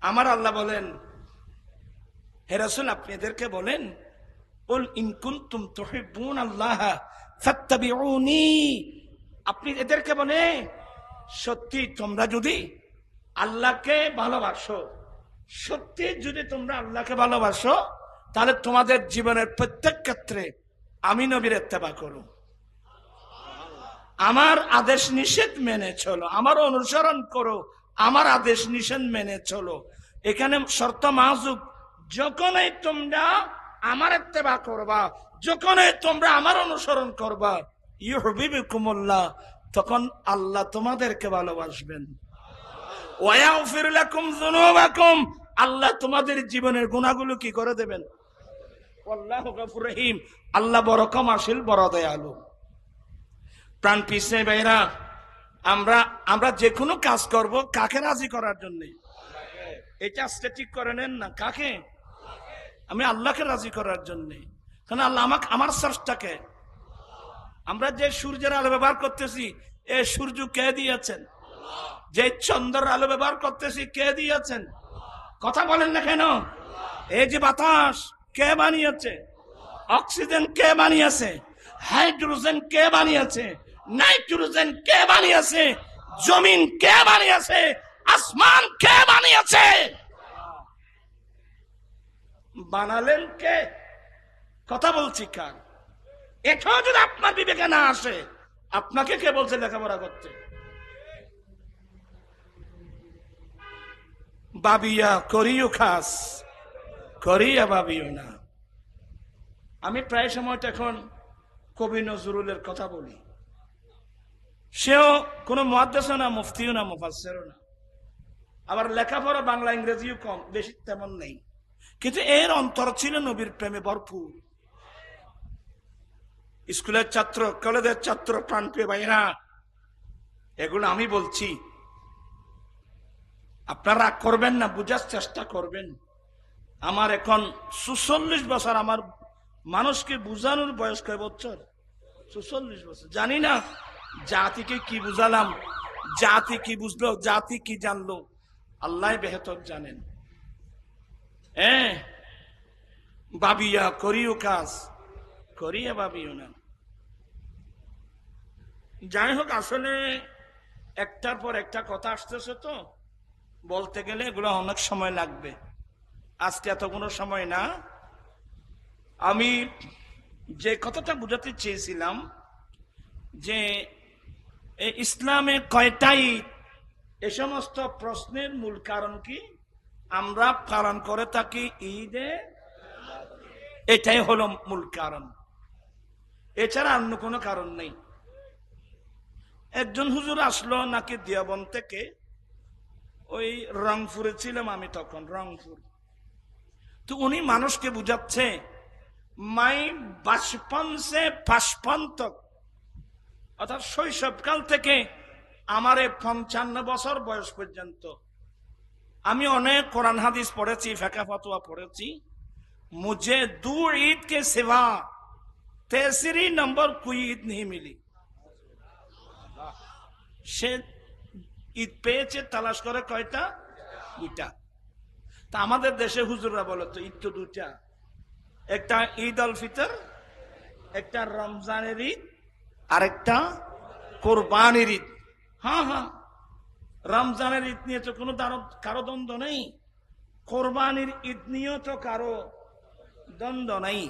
আমার আল্লাহ বলেন, হে রাসূল আপনি এদেরকে বলেন, কুল ইন কুনতুম তুহিব্বুনাল্লাহ ফাত্তাবিউনি। আপনি এদেরকে বলে, সত্যি তোমরা যদি আল্লাহকে ভালোবাসো, সত্যি যদি তোমরা আল্লাহকে ভালোবাসো, তাহলে তোমাদের জীবনের প্রত্যেক ক্ষেত্রে আমি নবীর ইত্তেবা করো, আমার আদেশ নিষেধ মেনে চলো, আমার অনুসরণ করো, আমার আদেশ নিষেধ মেনে চলো। এখানে শর্ত মাহজুব, যখনই তোমরা আমার ইত্তেবা করবা, যখনই তোমরা আমার অনুসরণ করবা, ইউহিব্বুকুমুল্লাহ, তখন আল্লাহ তোমাদেরকে ভালোবাসবেন। ওয়া ইয়াগফির লাকুম যুনুবাকুম, আল্লাহ তোমাদের জীবনের গুনাহগুলো কি করে দেবেন। আল্লাহু গফুর রহিম, আল্লাহ বড় ক্ষমাশীল, বড় দয়ালু। প্রাণ পিছে ভাইরা, আমরা যে কোনো কাজ করব কাকে রাজি করার জন্য, এটা আজকে ঠিক করে নেন না। কাকে? আমি আল্লাহকে রাজি করার জন্য। কারণ আল্লাহ আমাকে, আমার স্রষ্টাকে। আমরা যে সূর্যের আলো ব্যবহার করতেছি, এই সূর্য কে দিয়েছেন? যে চন্দ্রের আলো ব্যবহার করতেছি, কে দিয়েছেন? কথা বলেন না কেন? এই যে বাতাস কে বানিয়েছে? অক্সিজেন কে বানিয়েছে? হাইড্রোজেন কে বানিয়েছে? নাইট্রোজেন কে বানিয়েছে? জমিন কে বানিয়েছে? আসমান কে বানিয়েছে? বানালেন কে? কথা বলছি কার? এটাও যদি আপনার বিবেকে না আসে, আপনাকে কে বলছে লেখাপড়া করতে? বাবিয়া করিও খাস, করিয়া বাবিও না। আমি প্রায় সময়টা এখন কবি নজরুলের কথা বলি। সেও কোনো মুহাদ্দিসও না, মুফতিও না, মুফাসসিরও না। আবার লেখাপড়া বাংলা ইংরেজিও কম, বেশি তেমন নেই, কিন্তু এর অন্তর ছিল নবীর প্রেমে ভরপুর। স্কুলের ছাত্র, কলেজের ছাত্র, প্রাণপ্রিয় ভাইরা, এগুলো আমি বলছি, আপনারা রাগ করবেন না, বুঝার চেষ্টা করবেন। আমার এখন ৪৬ বছর, আমার মানুষকে বুঝানোর বয়স কয় বছর? ৪৬ বছর। জানি না জাতিকে কি বুঝালাম, জাতি কি বুঝলো, জাতি কি জানলো, আল্লাহ বেহতর জানেন। বাবিয়া করিও কাজ, করিয়া বাবিও না। যাই হোক, আসলে একটার পর একটা কথা আসতেছে, তো বলতে গেলে এগুলো অনেক সময় লাগবে। আজকে এত কোনো সময় না। আমি যে কথাটা বুঝাতে চেয়েছিলাম, যে ইসলামে কয়টাই, এ সমস্ত প্রশ্নের মূল কারণ কি? আমরা পালন করে থাকি ঈদে, এটাই হলো মূল কারণ, এছাড়া অন্য কোনো কারণ নেই। একজন হুজুর আসলো নাকি দেওবন্দ থেকে, ওই রংপুরে ছিলাম আমি তখন, রংপুর। তো উনি মানুষকে বুঝাচ্ছে, মাই বাচপন সে পাঁচপন তক, অর্থাৎ শৈশবকাল থেকে আমার ৫৫ বছর বয়স পর্যন্ত আমি অনেক কোরআন হাদিস পড়েছি, ফিকহ ফতোয়া পড়েছি। মুঝে দু ঈদ के सिवा तीसरी नंबर कोई ईद नहीं मिली। সে ঈদ পেয়েছে, তালাশ করে কয়টা? দুইটা। তা আমাদের দেশে হুজুররা বলে, তো ঈদ তো দুইটা, একটা ঈদ আল ফিতর, একটা রমজানের ঈদ, আর একটা কোরবানির ঈদ। হ্যাঁ হ্যাঁ, রমজানের ঈদ নিয়ে তো কোনো কারো দ্বন্দ্ব নেই, কোরবানির ঈদ নিয়েও তো কারো দ্বন্দ্ব নেই।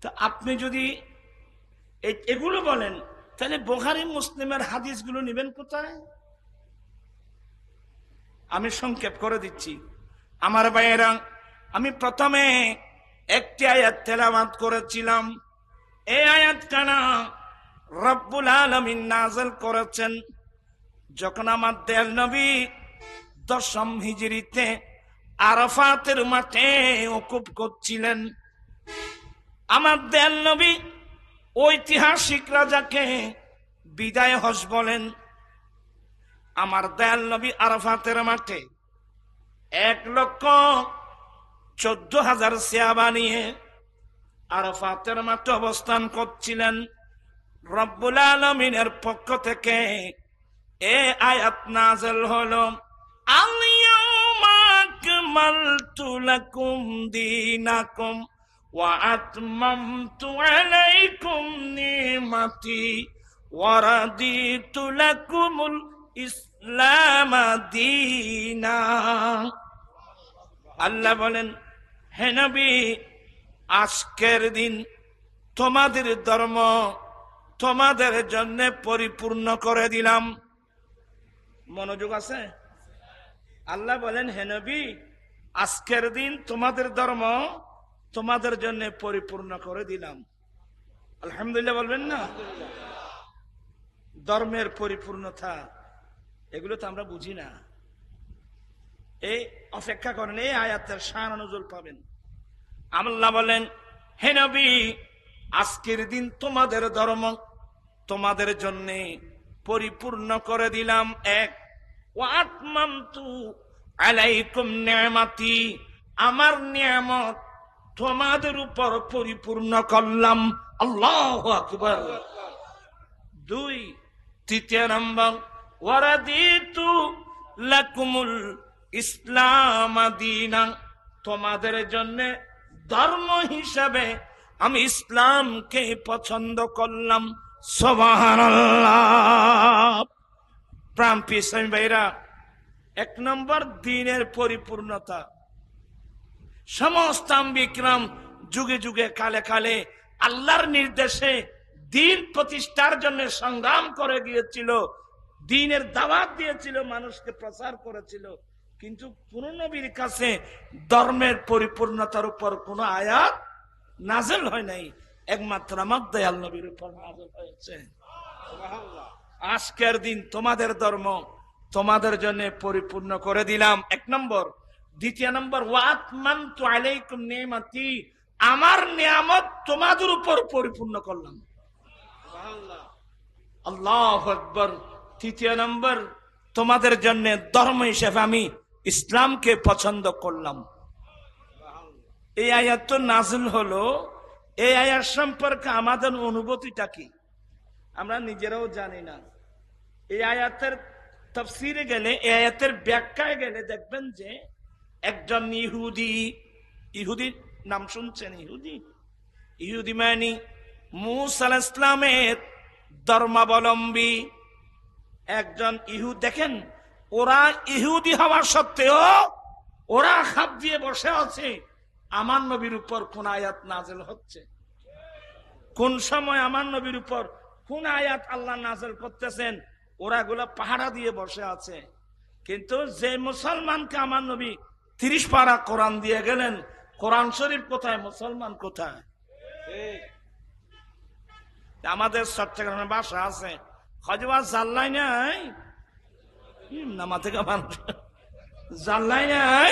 তো আপনি যদি এগুলো বলেন, তাহলে বুখারী মুসলিমের হাদিসগুলো নেবেন কোথায়? আমি সংক্ষেপ করে দিচ্ছি আমার ভাইয়েরা। আমি প্রথমে একটি আয়াত তেলাওয়াত করেছিলাম। এই আয়াতটা না রব্বুল আলামিন নাযিল করেছেন যখন আমার দয়াল নবী ১০ম হিজরিতে আরাফাতের মাঠে ওকুফ করছিলেন। আমার দয়াল নবী ঐতিহাসিক রাজাকে বিদায় হজ বলেন। আমার দয়াল নবী আরাফাতের মাঠে ১,১৪,০০০ সাহাবা নিয়ে আরাফাতের মাঠে অবস্থান করছিলেন। রব্বুল আলামিনের পক্ষ থেকে এ আয়াত নাযিল হলো, আল ইয়াউমা আকমালতু লাকুম দীনাকুম ওয়া আতমামতু আলাইকুম নি'মাতি ওয়া রাদিতু লাকুমুল ইসলাম দীনা। আল্লাহ বলেন, হে নবী, আজকের দিন তোমাদের ধর্ম তোমাদের জন্য পরিপূর্ণ করে দিলাম। মনোযোগ আছে? আল্লাহ বলেন, হে নবী, আজকের দিন তোমাদের ধর্ম তোমাদের জন্য পরিপূর্ণ করে দিলাম। আলহামদুলিল্লাহ বলবেন না? ধর্মের পরিপূর্ণতা এগুলো তো আমরা বুঝি না। এই অপেক্ষা করেন, এই আয়াতের শান নজুল পাবেন। আল্লাহ বলেন, হে নবী, আজকের দিন তোমাদের ধর্ম তোমাদের জন্য পরিপূর্ণ করে দিলাম। এক, ওয়া আতমামতু আলাইকুম নি'মাতি, আমার নিয়ামত তোমাদের উপর পরিপূর্ণ করলাম। আল্লাহু আকবার। দুই, তৃতীয় নম্বর, ওয়া রাদিতু লাকুমুল ইসলাম দীনা, তোমাদের জন্য ধর্ম হিসাবে আমি ইসলামকে পছন্দ করলাম। সুবহানাল্লাহ। প্রাণ পিসাই ভাইরা, এক নম্বর দ্বীনের পরিপূর্ণতা। সমস্ত আম্বিকরাম যুগে যুগে কালে কালে আল্লাহর নির্দেশে দ্বীন প্রতিষ্ঠার জন্য সংগ্রাম করে গিয়েছিল, দ্বীনের দাওয়াত দিয়েছিল, মানুষকে প্রচার করেছিল, কিন্তু কোন নবীর কাছে ধর্মের পরিপূর্ণতার উপর কোন আয়াত নাযিল হয় নাই। একমাত্র আমার দয়াল নবীর উপর নাযিল হয়েছে। আজকের দিন তোমাদের ধর্ম তোমাদের জন্য পরিপূর্ণ করে দিলাম, এক নম্বর। দ্বিতীয় নম্বর, ওয়া আতমামতু আলাইকুম নি'মাতি, আমার নিয়ামত তোমাদের উপর পরিপূর্ণ করলাম। আল্লাহু আকবার। তৃতীয় নম্বর, তোমাদের জন্য ধর্ম হিসেবে আমি ইসলামকে পছন্দ করলাম। এই আয়াত তো নাযিল হলো, এই আয়াত সম্পর্কে আমাদের অনুভূতিটা কি আমরা নিজেরাও জানি না। এই আয়াতের তাফসিরে গেলে, এই আয়াতের ব্যাখ্যায় গেলে দেখবেন যে একজন ইহুদি নাম শুনছেন? ইহুদি মানে মূসা আলাইহিস সালামের ধর্মাবলম্বী একজন ইহুদ। দেখেন, ওরা ইহুদি হওয়া সত্ত্বেও ওরা খাপ দিয়ে বসে আছে আমার নবীর উপর কোন আয়াত নাযিল হচ্ছে, কোন সময় আমার নবীর উপর কোন আয়াত আল্লাহ নাযিল করতেছেন, ওরা গুলা পাহারা দিয়ে বসে আছে। কিন্তু যে মুসলমানকে আমার নবী 30 পারা কোরআন দিয়ে গেলেন, কোরআন শরীফ কোথায়, মুসলমান কোথায়? আমাদের চট্টগ্রামের ভাষা আছে, হজবা জাল্লাই নাই নামা থেকে মানুষ জাল্লাই নাই,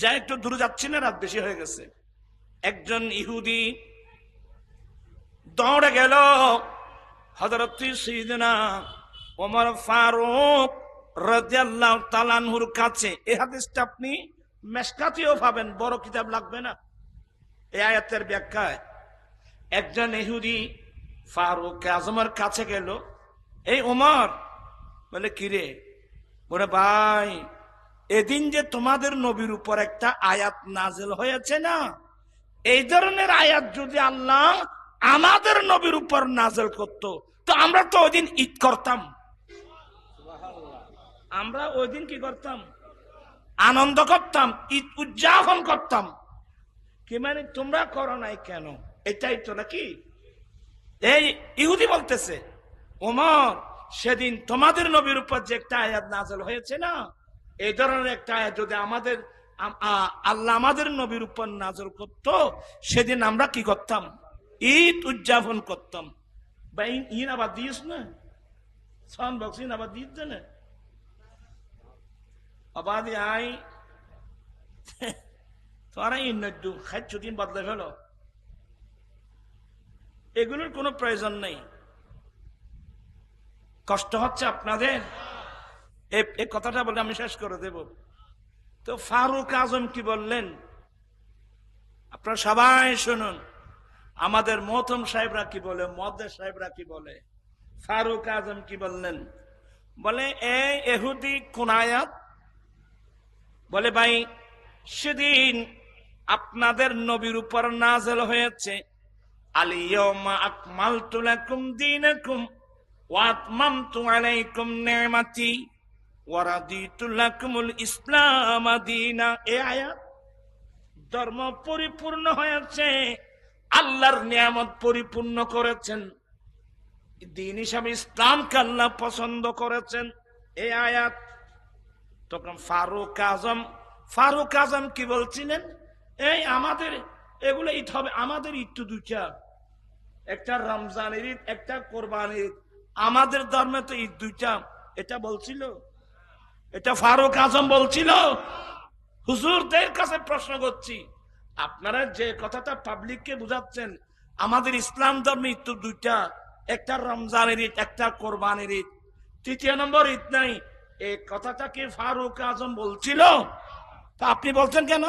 যা একটু দূরে যাচ্ছি না, রাত বেশি হয়ে গেছে। একজন ইহুদি দৌড়ে গেল হযরত সাইয়েদনা ওমর ফারুক রাদিয়াল্লাহু তাআলা আনহুর কাছে। এই হাদিসটা আপনি মেশকাতেও পাবেন, বড় কিতাব লাগবে না। এই আয়াতের ব্যাখ্যায় একজন ইহুদি ফারুক আজমের কাছে গেল। এই ওমর বলে, কিরে? বলে, ভাই, এদিন যে তোমাদের নবীর উপর একটা আয়াত নাযিল হয়েছে না, এই ধরনের আয়াত যদি আল্লাহ আমাদের নবীর উপর নাযিল করত, তো আমরা তো ওই দিন ঈদ করতাম। আমরা ওই দিন কি করতাম? আনন্দ করতাম, ঈদ উদযাপন করতাম। কি মানে তোমরা করো নাই কেন? এটাই তো নাকি? এই ইহুদি বলতেছে, ওমর, সেদিন তোমাদের নবীর উপর যে একটা আয়াত নাযিল হয়েছে না, এই ধরনের একটা আয়াত যদি আমাদের আল্লাহ আমাদের নবীর উপর নাযিল করত, সেদিন আমরা কি করতাম? ঈদ উদযাপন করতাম। বা ইন আবার দিস না, সাউন্ড বক্স ইন আবার দিস না, আবার আই তোরা ইন খাদ্য দিন বদলে ফেলো। এগুলোর কোনো প্রয়োজন নেই। কষ্ট হচ্ছে আপনাদের? এই কথাটা বলে আমি শেষ করে দেব। তো ফারুক আজম কি বললেন আপনারা সবাই শুনুন। আমাদের মোহতম সাহেবরা কি বলে, মুহাদ্দিস সাহেবরা কি বলে, ফারুক আজম কি বললেন? বলে, এই ইহুদি কোন আয়াত? বলে ভাই সেদিন আপনাদের নবীর উপর নাযিল হয়েছে আল-ইয়াওমা আকমালতু লাকুম দীনাকুম ওয়া আতমামতু আলাইকুম নি'মাতি ওয়া রাদিতু লাকুমুল ইসলাম দীনা। এই আয়াত ধর্ম পরিপূর্ণ হয়েছে, আল্লাহর নিয়ামত পরিপূর্ণ করেছেন, দিন হিসাবে ইসলামকে আল্লাহ পছন্দ করেছেন। এই আয়াত তখন ফারুক আজম কি বলছিলেন, এই আমাদের এগুলো ঈদ হবে, আমাদের ঈদ তো দুইটা, একটা রমজানের ঈদ একটা কোরবানির ঈদ, আমাদের ধর্মে তো ঈদ দুইটা। এটা বলছিল, এটা ফারুক আজম বলছিল? হুজুরদের কাছে প্রশ্ন করছি, আপনারা যে কথাটা পাবলিককে বুঝাচ্ছেন আমাদের ইসলাম ধর্মে ঈদ তো দুইটা, একটা রমজানের ঈদ একটা কোরবানির ঈদ, তৃতীয় নম্বর ঈদ নাই, এই কথাটা কি ফারুক আজম বলছিল? তা আপনি বলছেন কেন?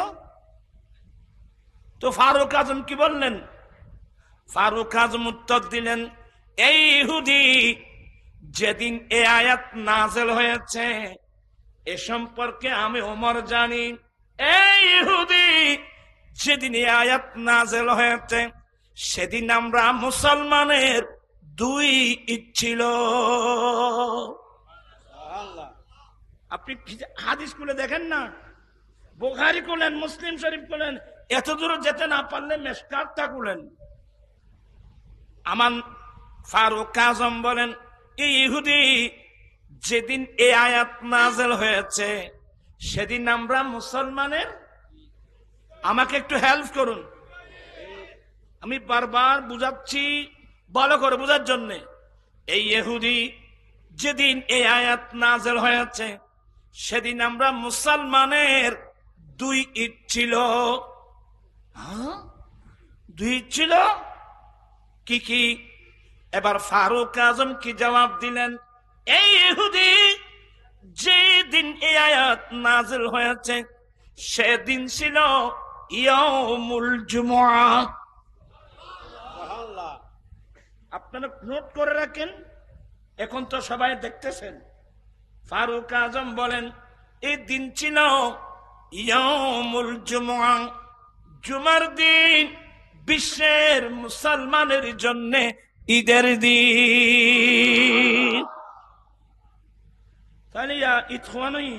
তো ফারুক আজম কি বললেন? ফারুক আজম উত্তর দিলেন, এই ইহুদি যেদিন এই আয়াত নাযিল হয়েছে এ সম্পর্কে আমি ওমর জানি। এই ইহুদি যেদিন এই আয়াত নাযিল হয়েছে সেদিন আমরা মুসলমানের দুই ঈদ ছিল। আপনি হাদিস খুলে দেখেন না, বুখারী খুলেন, মুসলিম শরীফ খুলেন, এত দূর যেতে না পারলে মেশকাতটা খুলেন। আমার ফারুক আজম বলেন, এই ইহুদি যেদিন এই আয়াত নাযিল হয়েছে সেদিন আমরা মুসলমানের, আমাকে একটু হেল্প করুন, আমি বারবার বুঝাচ্ছি ভালো করে বুঝার জন্যে। এই ইহুদি যেদিন এই আয়াত নাযিল হয়েছে সেদিন আমরা মুসলমানের দুই ঈদ ছিল। দুই ঈদ ছিল, কি কি? এবার ফারুক আজম কি জবাব দিলেন, এই ইহুদি যেদিন এই আয়াত নাযিল হয়েছে সেদিন ছিল ইয়াউমুল জুমআ। আপনারা নোট করে রাখেন, এখন তো সবাই দেখতেছেন। ফারুক আজম বলেন এই দিন ছিল ইয়াউমুল জুমআ, জুমার দিন, বিশ্বের মুসলমানের জন্য ঈদের দিন। তাহলে ঈদ হওয়া নই,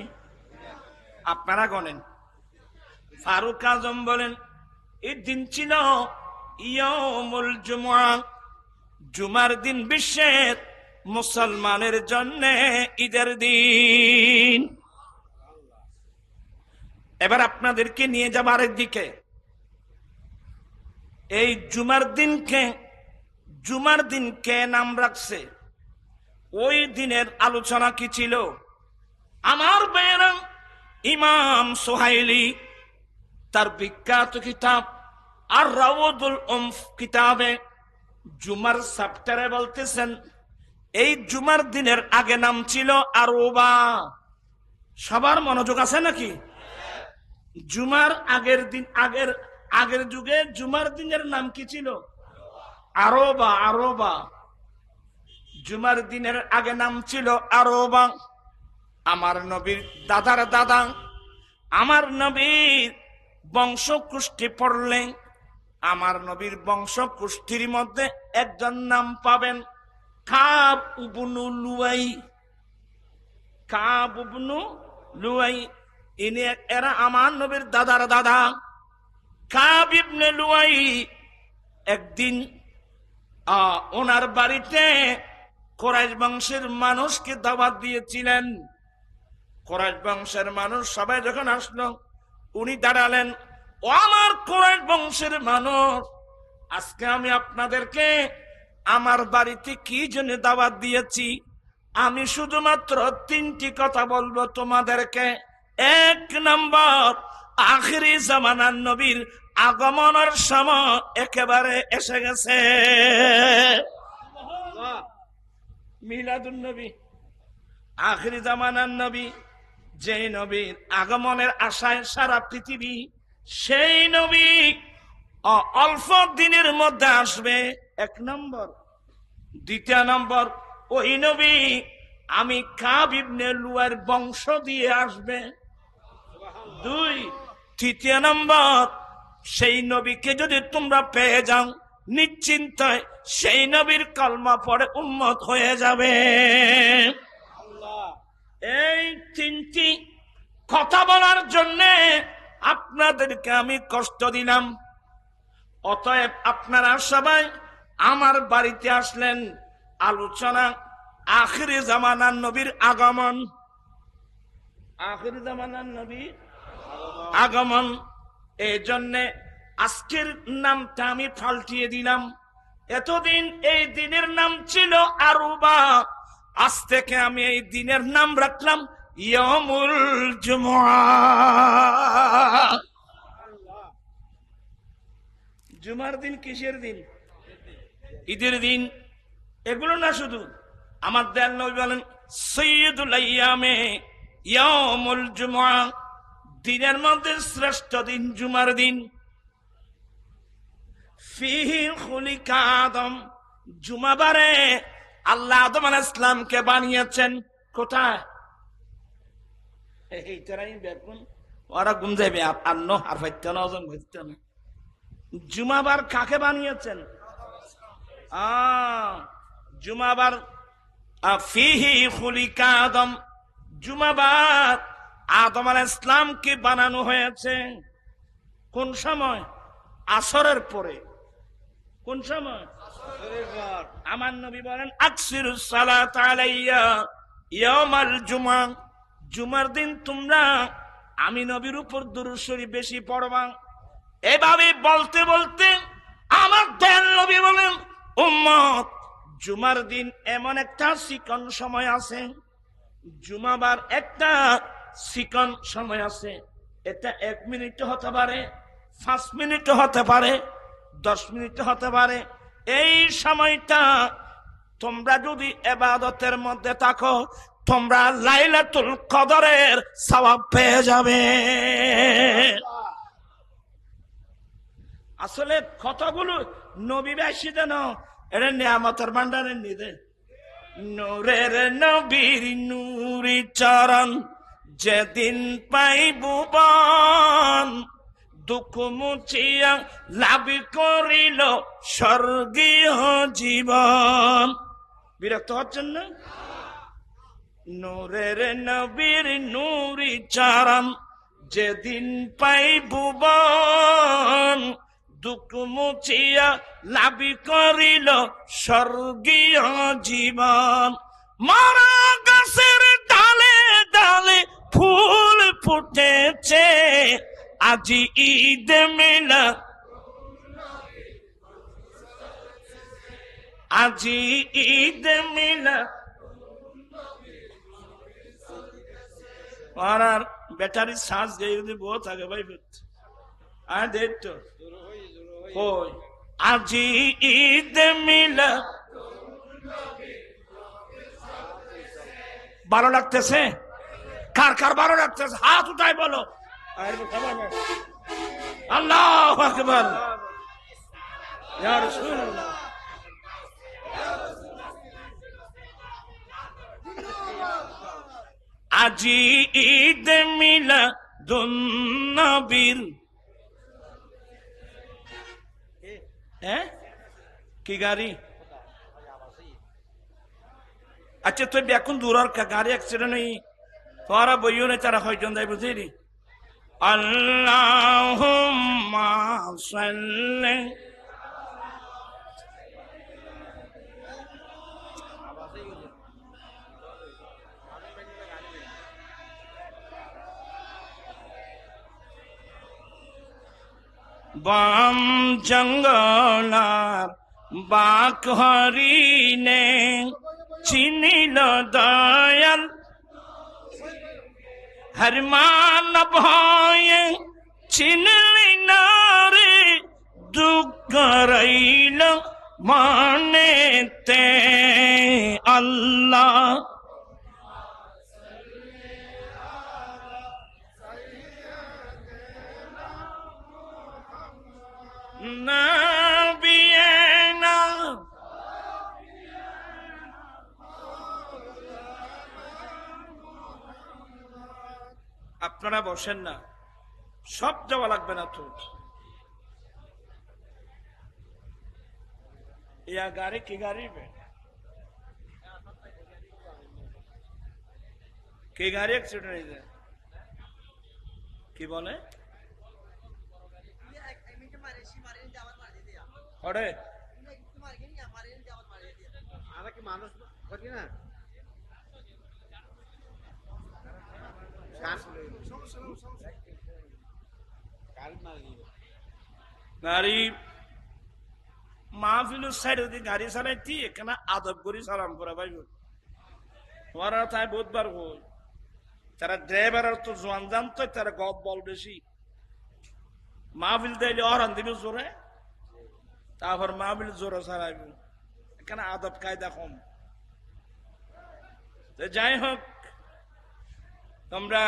আপনারা গণেন। ফারুক আজম বলেন এই দিন ছিল ইয়াউমুল জুমআ, জুমার দিন, বিশ্বের মুসলমানের জন্য ঈদের দিন। এবার আপনাদেরকে নিয়ে যাব আরেক দিকে। এই জুমার দিনকে নাম রাখছে, ওই দিনের আলোচনা কি ছিল? আমার বেরাম ইমাম সুহাইলি তার বিখ্যাত কিতাব আর রাউদুল উমফ কিতাবে জুমার চ্যাপ্টারে বলতেছেন, এই জুমার দিনের আগে নাম ছিল আরবা। সবার মনোযোগ আছে নাকি? জুমার আগের দিন, আগের যুগে জুমার দিনের নাম কি ছিল? আরবা। জুমার দিনের আগে নাম ছিল আরবা। আমার নবীর দাদার দাদা, আমার নবীর বংশ কুষ্টি পড়লে আমার নবীর বংশ কুষ্টির মধ্যে একজন নাম পাবেন, কাব ইবনু লুয়াই। কাব ইবনু লুয়াই, এরা আমার নবীর দাদার দাদা। কাব ইবনে লুয়াই একদিন ওনার বাড়িতে কুরাইশ বংশের মানুষকে দাওয়াত দিয়েছিলেন। কুরাইশ বংশের মানুষ সবাই যখন আসলো, উনি দাঁড়ালেন, ও আমার কুরাইশ বংশের মানুষ, আজকে আমি আপনাদেরকে আমার বাড়িতে কি জন্য দাওয়াত দিয়েছি, আমি শুধুমাত্র তিনটি কথা বলবো তোমাদেরকে। এক নম্বর, আখিরি জামানার নবীর আগমনের সময় একেবারে এসে গেছে। মিলাদুন নবী, আখিরি জামানার নবী, যে নবীর আগমনের আশায় সারা পৃথিবী, সেই নবী অল্প দিনের মধ্যে আসবে, এক নম্বর। দ্বিতীয় নম্বর, ওই নবী আমি কাব ইবনে লুয়াইর বংশ দিয়ে আসবে। দুই, তৃতীয় নম্বর, সেই নবীকে যদি তোমরা পেয়ে যাও নিশ্চিন্তায় সেই নবীর কলমা পড়ে উম্মত হয়ে যাবে। এই তিনটি কথা বলার জন্য আপনাদেরকে আমি কষ্ট দিলাম। অতএব আপনারা সবাই আমার বাড়িতে আসলেন, আলোচনা আখিরি জামানার নবীর আগমন, আখিরি জামানার নবীর আগমন। এই জন্যে আজকের নামটা আমি পাল্টিয়ে দিলাম। এতদিন এই দিনের নাম ছিল আরুবা, আজ থেকে আমি এই দিনের নাম রাখলাম ইয়াউমুল জুমআ। জুমার দিন কিসের দিন? ঈদের দিন। এগুলো না শুধু, আমার দয়াল নবী বলেন সাইয়্যিদুল আইয়ামে ইয়াউমুল জুমআ, দিনের মধ্যে শ্রেষ্ঠ দিন জুমার দিন। ফিহি খুলিকা আদম, জুমাবারে আল্লাহ আদম আলাইহিস সালামকে বানিয়েছেন। কোথায়? এই তারাই বেকুন ওরা গুম যাবে আন্ন আর ফাইতে না ওজন হইতে না। জুমাবার কাকে বানিয়েছেন? জুমাবার ফিহি খুলিকা আদম, জুমাবার আদম আলাইহিস সালামকে বানানো হয়েছে। কোন সময়? আসরের পরে। কোন সময়? আমার নবী বলেন আকসিরুস সালাত আলাইয়া ইয়াউমাল জুমআ, জুমার দিন তোমরা আমি নবীর উপর দুরূদ শরীফ বেশি পড়বা। এভাবে বলতে বলতে আমার দয়াল নবী বলেন উম্মত, জুমার দিন এমন একটা চিকন সময় আছে, জুমাবার একটা চিকন সময় আছে। এটা 1 মিনিট হতে পারে, 5 মিনিট হতে পারে, 10 মিনিট হতে পারে। এই সময়টা তোমরা যদি ইবাদতের মধ্যে থাকো, তোমরা লাইলাতুল কদরের সওয়াব পেয়ে যাবে। আসলে কতগুলো নবী বেশি দেন, এটা নিয়ামতের ভান্ডারের নিদে। নূরের নবীর নূরি চরণ যেদিন পাইব বন, দুঃখ মুছিয়া লাভ করিল স্বর্গীয় জীবন। বিরক্ত হচ্ছেন না? নূরের নবীর নূরি চরণ যেদিন পাইব বন, দুঃখ মুছিয়া লাভ করিল স্বর্গীয় জীবন। মারা গাছের ডালে ডালে ফুল ফুটেছে, আজি ঈদ মিলাদ, আজি ঈদ মিলাদ। আর ব্যাটারি চার্জ দিয়ে যদি বহু থাকে ভাই, আর দেখতো আজি ঈদ মিলাদ। ভালো লাগতেছে? কার কার ভালো লাগতেছে হাত উঠাই বলো। আল্লাহু আকবার, ইয়া রাসূলুল্লাহ। আজি ঈদ মিলাদুন নবীর। কি গাড়ি? আচ্ছা তুই এখন দূরের গাড়ি অ্যাক্সিডেন্ট হই তোরা বইও না, তারা কয়জন যাই বুঝলি? আল্লাহুম্মা সাল্লি বাম জঙ্গলার বাক হরিণে চিনিল দয়াল, হর মান ভয়ে চিনলি না রে, দুঃখ রইল মানেতে। আল্লাহ নবিয়েনা। আপনারা বসেন না। সব যাওয়া লাগবে না তো। ইয়া গাড়ি কি গাড়ি কি গাড়ি অ্যাক্সিডেন্ট হয়েছে কি বলে ওরে মানুষ না গাড়ি মাহফিলের সাইডে যদি গাড়ি চালাইতি এখানে আদব করি সালাম করা ভাই তোমার তাই বহুতবার হই তারা ড্রাইভার তো জোয়ান জানতো তারা গপ বল বেশি মাহফিল দিলে অরান দিবে জোরে তারপর মাহফিল জোরে চালাইব এখানে আদব কায়দা কম। যাই হোক তোমরা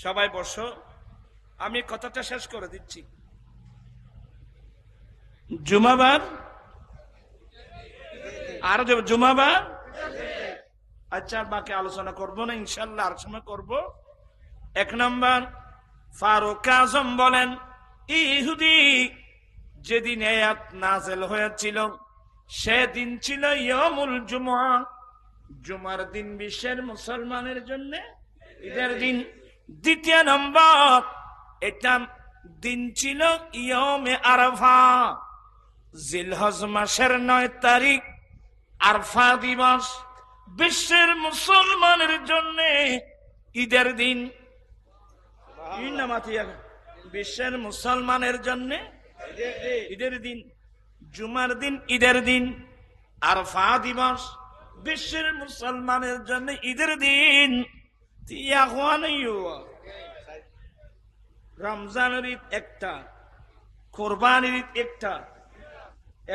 সবাই বসো, আমি কথাটা শেষ করে দিচ্ছি। জুমাবার আর জুমাবার আচ্ছা বাকি আলোচনা করবো না ইনশাল্লাহ আর সময় করবো। 1 নম্বর ফারুক আজম বলেন ইহুদি যেদিন আয়াত নাযিল হয়েছিল সেদিন ছিল ইয়ামুল জুমআ, জুমার দিন বিশ্বের মুসলমানের জন্য ঈদের দিন। 2 নম্বর এটা দিন ছিল ইয়ামে আরাফা, জিলহজ মাসের 9 তারিখ আরফা দিবস বিশ্বের মুসলমানের জন্য ঈদের দিন। বিশ্বের মুসলমানের জন্য ঈদের দিন, জুমার দিন ঈদের দিন, আরফা দিবস বিশ্বের মুসলমানের জন্য ঈদের দিন। রমজানের ঈদ একটা, কোরবানির ঈদ একটা,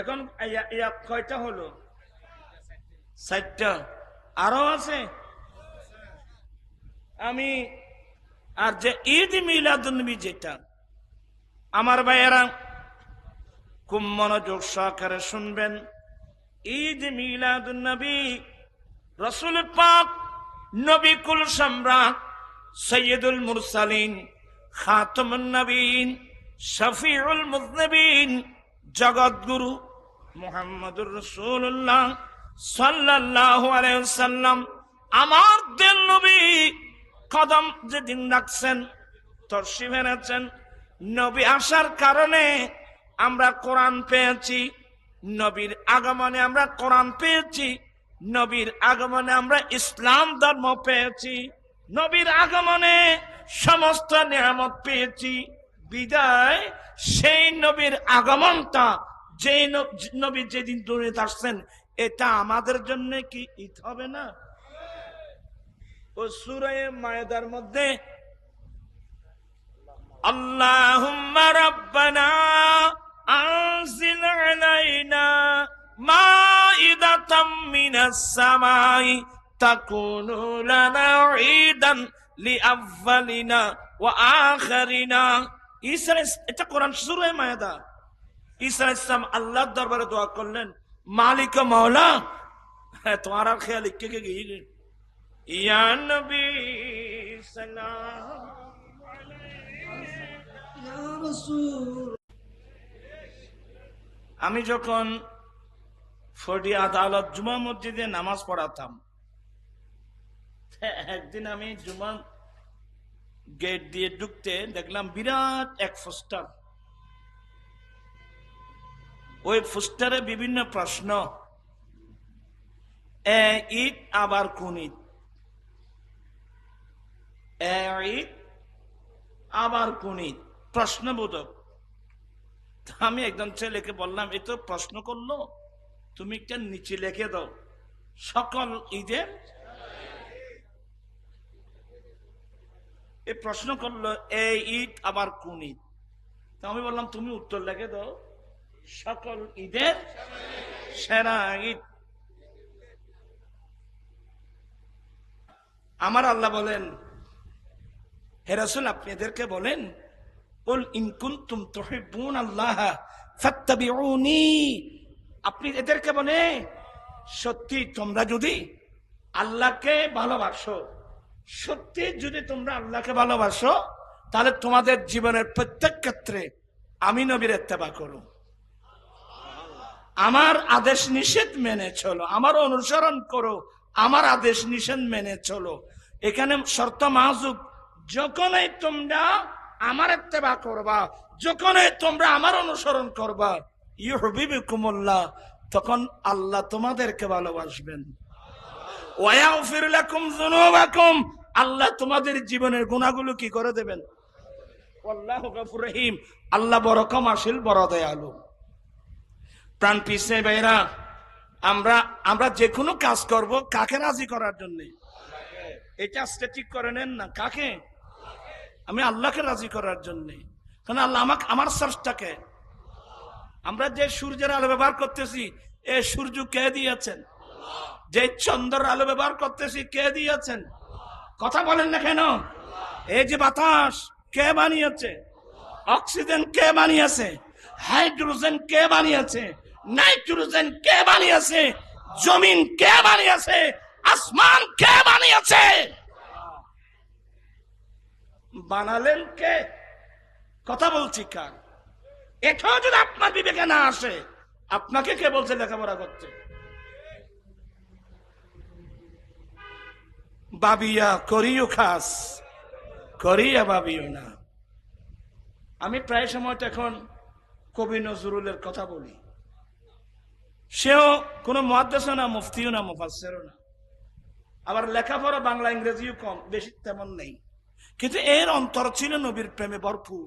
এখন কয়টা হলো? 4টা, আরো আছে। আমি আর যে ঈদ মিলাদুন্নবী যেটা আমার ভাইয়েরা খুব মনোযোগ সহকারে শুনবেন। ঈদ মিলাদুন্নবী রাসূল পাক নবী কুল সম্রাট সৈয়দুল মুরসালিন খাতামুন নবীন শফিউল মুযনিবিন জগৎগুরু মুহাম্মদুর রাসূলুল্লাহ সাল্লাল্লাহু আলাইহি ওয়াসাল্লাম আমার দিল নবী কদম যেদিন রাখছেন তশরিফ এনেছেন, নবী আসার কারণে আমরা কোরআন পেয়েছি, নবীর আগমনে আমরা কোরআন পেয়েছি, নবীর আগমনে আমরা ইসলাম ধর্ম পেয়েছি, নবীর আগমনে সমস্ত নিয়ামত পেয়েছি। বিদায় সেই নবীর আগমনটা, যে নবী যেদিন দুনিয়াতে আসছেন, এটা আমাদের জন্য কি ঈদ হবে না? ও সূরা মায়েদার মধ্যে আল্লাহুম্মা রাব্বানা আনজিল আলাইনা মাইদাতাম মিনাস সামাই তাকুনু লানা ঈদান লিআউয়ালিনা ওয়া আখিরিনা। ঈসা, এটা কোরআন সূরা মায়েদা। ঈসা আলাইহিস সালাম আল্লাহর দরবারে দোয়া করলেন, মালিক মাওলা তোমার খেয়াল কে কে গিয়ে ইয়া নবী সালাম ইয়া রাসূল। আমি যখন ফটি আদালত জুমা মসজিদে নামাজ পড়াতাম, একদিন আমি জুমা গেট দিয়ে ঢুকতে দেখলাম বিরাট এক পোস্টার। ওই পোস্টারে বিভিন্ন প্রশ্ন, ঈদ আবার কোন ঈদ, ঈদ আবার কোন ঈদ, প্রশ্নবোধক। আমি একজন ছেলেকে বললাম, এ তো প্রশ্ন করলো, তুমি একটা নিচে লিখে দাও সকল ঈদের। এই প্রশ্ন করলো এই ঈদ আবার কোন ঈদ। তো আমি বললাম তুমি উত্তর লিখে দাও সকল ঈদের সেরা ঈদ। আমার আল্লাহ বলেন, হে রাসূল আপনি এদেরকে বলেন, কুল ইন কুনতুম তুহিব্বুনাল্লাহ ফাত্তাবিউনি। আপনি এদেরকে বলে, সত্যি তোমরা যদি আল্লাহকে ভালোবাসো, সত্যি যদি তোমরা আল্লাহকে ভালোবাসো, তাহলে তোমাদের জীবনের প্রত্যেক ক্ষেত্রে আমি নবীর ইত্তেবা করো, আমার আদেশ নিষেধ মেনে চলো, আমার অনুসরণ করো, আমার আদেশ নিষেধ মেনে চলো। এখানে শর্ত মাহজুব, যখনই তোমরা আমার ইত্তেবা করবা, যখনই তোমরা আমার অনুসরণ করবা, ইউহিব্বুকুমুল্লাহ, তখন আল্লাহ তোমাদেরকে ভালোবাসবেন। ওয়া ইয়াগফির লাকুম যুনুবাকুম, আল্লাহ তোমাদের জীবনের গুনাহগুলো কি করে দেবেন। আল্লাহু গফুর রহিম, আল্লাহ বড় ক্ষমাশীল, বড় দয়ালু। প্রাণ পিছে ভাইরা, আমরা যে কোনো কাজ করব কাকে রাজি করার জন্য, এটা আজকে ঠিক করে নেন না। কাকে? আমি আল্লাহকে রাজি করার জন্য। কারণ আল্লাহ আমার স্রষ্টাকে। আমরা যে সূর্যের আলো ব্যবহার করতেছি, এই সূর্য কে দিয়েছেন? যে চন্দ্রের আলো ব্যবহার করতেছি, কে দিয়েছেন? কথা বলেন না কেন? এই যে বাতাস কে বানিয়েছে? অক্সিজেন কে বানিয়েছে? হাইড্রোজেন কে বানিয়েছে? নাইট্রোজেন কে বানিয়েছে? জমিন কে বানিয়েছে? আসমান কে বানিয়েছে? বানালেন কে? কথা বলছি কার? এটাও যদি আপনার বিবেকে না আসে, আপনাকে কে বলছে লেখাপড়া করতে? বাবিয়া করিও খাস, করিয়া ভাবিও না। আমি প্রায় সময় এখন কবি নজরুলের কথা বলি। সেও কোনো মুহাদ্দিসও না, মুফতিও না, মুফাসসিরও না। আবার লেখাপড়া বাংলা ইংরেজিও কম, বেশি তেমন নেই, কিন্তু এর অন্তর ছিল নবীর প্রেমে ভরপুর।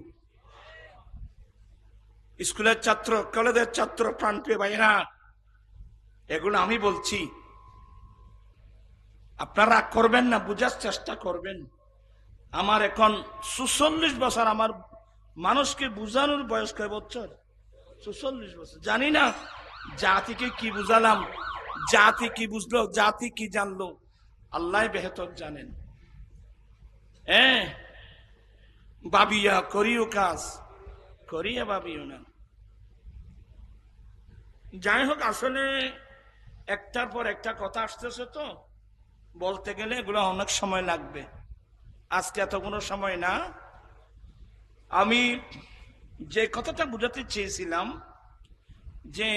স্কুলের ছাত্র, কলেজের ছাত্র, প্রাণপ্রিয় ভাইরা, এগুলো আমি বলছি, আপনারা রাগ করবেন না, বুঝার চেষ্টা করবেন। আমার এখন ৪৬ বছর, আমার মানুষকে বুঝানোর বয়স কয় বছর? ৪৬ বছর। জানি না জাতিকে কি বুঝালাম, জাতি কি বুঝলো, জাতি কি জানলো, আল্লাহ বেহতর জানেন। ভাবিয়া করিও কাজ, করিয়া ভাবিও না। যাই হোক, আসলে একটার পর একটা কথা আসতেছে, তো বলতে গেলে এগুলো অনেক সময় লাগবে। আজকে এত কোনো সময় না। আমি যে কথাটা বুঝাতে চেয়েছিলাম, যে